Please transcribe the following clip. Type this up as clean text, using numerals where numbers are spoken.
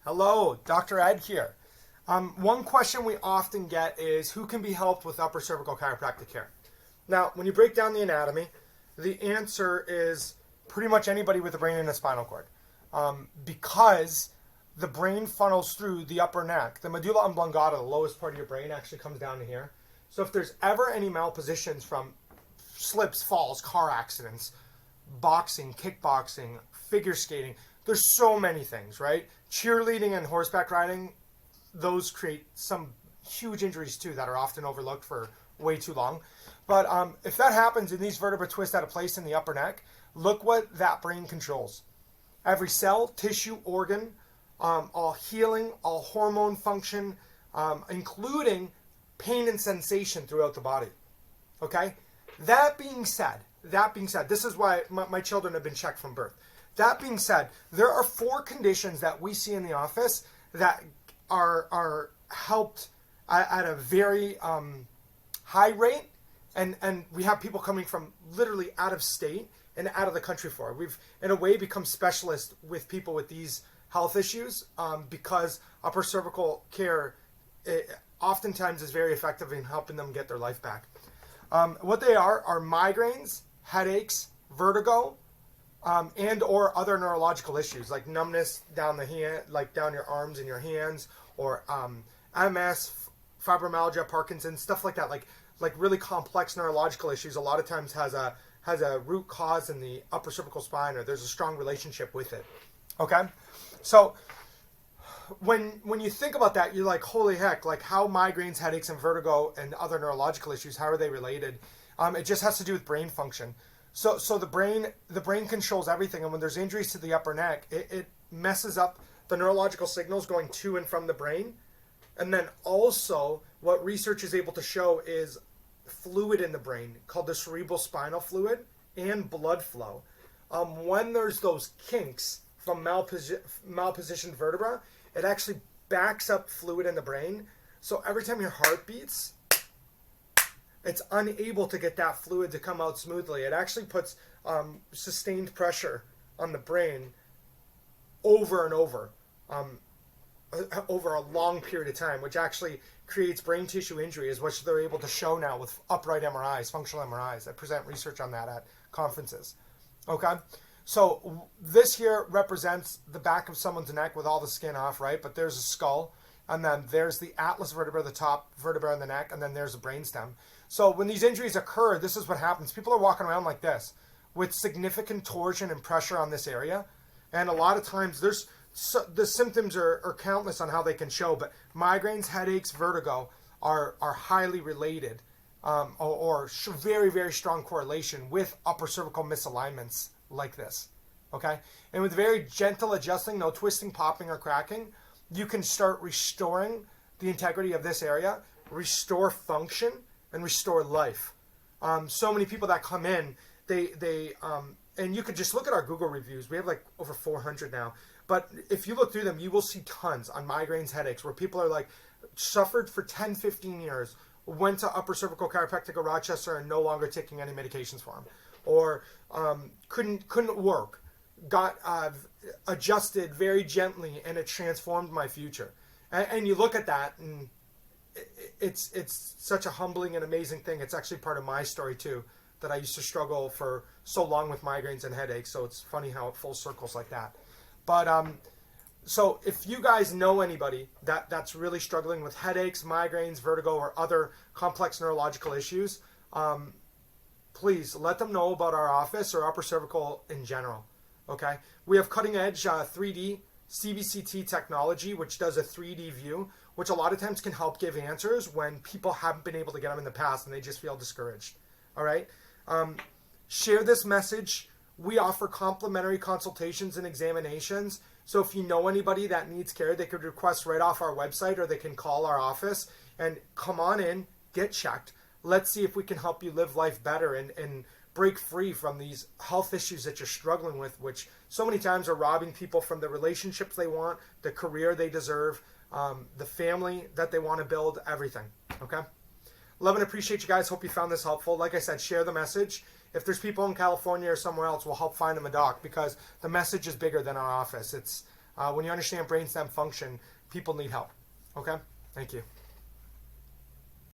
Hello, Dr. Ed here. One question we often get is who can be helped with upper cervical chiropractic care? Now, when you break down the anatomy, the answer is pretty much anybody with a brain and a spinal cord. Because the brain funnels through the upper neck. The medulla oblongata, the lowest part of your brain, actually comes down to here. So if there's ever any malpositions from slips, falls, car accidents, boxing, kickboxing, figure skating, there's so many things, right? Cheerleading and horseback riding, those create some huge injuries too that are often overlooked for way too long. But if that happens and these vertebrae twist out of place in the upper neck, look what that brain controls. Every cell, tissue, organ, all healing, all hormone function, including pain and sensation throughout the body. Okay? That being said, this is why my children have been checked from birth. That being said, there are 4 conditions that we see in the office that are helped at a very high rate, and we have people coming from literally out of state and out of the country for it. We've, in a way, become specialists with people with these health issues because upper cervical care oftentimes is very effective in helping them get their life back. What they are migraines, headaches, vertigo, and or other neurological issues like numbness down the hand, like down your arms and your hands, or MS, fibromyalgia, Parkinson's, stuff like that. Like really complex neurological issues. A lot of times has a root cause in the upper cervical spine, or there's a strong relationship with it. Okay, so when you think about that, you're like, holy heck! Like how migraines, headaches, and vertigo and other neurological issues, how are they related? It just has to do with brain function. So the brain controls everything, and when there's injuries to the upper neck, it messes up the neurological signals going to and from the brain. And then also what research is able to show is fluid in the brain called the cerebral spinal fluid and blood flow. When there's those kinks from malpositioned vertebra, it actually backs up fluid in the brain. So every time your heart beats, it's unable to get that fluid to come out smoothly. It actually puts sustained pressure on the brain over and over a long period of time, which actually creates brain tissue injuries, which they're able to show now with upright MRIs, functional MRIs. I present research on that at conferences. Okay? So this here represents the back of someone's neck with all the skin off, right? But there's a skull, and then there's the atlas vertebra, the top vertebra in the neck, and then there's the brainstem. So when these injuries occur, this is what happens. People are walking around like this with significant torsion and pressure on this area. And a lot of times the symptoms are countless on how they can show, but migraines, headaches, vertigo are highly related or very, very strong correlation with upper cervical misalignments like this. Okay? And with very gentle adjusting, no twisting, popping, or cracking, you can start restoring the integrity of this area, restore function, and restore life. So many people that come in, they and you could just look at our Google reviews. We have like over 400 now. But if you look through them, you will see tons on migraines, headaches, where people are like, suffered for 10, 15 years, went to Upper Cervical Chiropractic of Rochester and no longer taking any medications for them. Or couldn't work, got adjusted very gently, and it transformed my future. And you look at that, and it's such a humbling and amazing thing. It's actually part of my story too, that I used to struggle for so long with migraines and headaches. So it's funny how it full circles like that. But so if you guys know anybody that's really struggling with headaches, migraines, vertigo, or other complex neurological issues, please let them know about our office or upper cervical in general. Okay, we have cutting edge 3D CBCT technology, which does a 3D view, which a lot of times can help give answers when people haven't been able to get them in the past and they just feel discouraged. All right, share this message. We offer complimentary consultations and examinations. So if you know anybody that needs care, they could request right off our website, or they can call our office and come on in, get checked. Let's see if we can help you live life better and break free from these health issues that you're struggling with, which so many times are robbing people from the relationships they want, the career they deserve, the family that they want to build, everything. Okay? Love and appreciate you guys. Hope you found this helpful. Like I said, share the message. If there's people in California or somewhere else, we'll help find them a doc, because the message is bigger than our office. It's When you understand brainstem function, people need help. Okay? Thank you.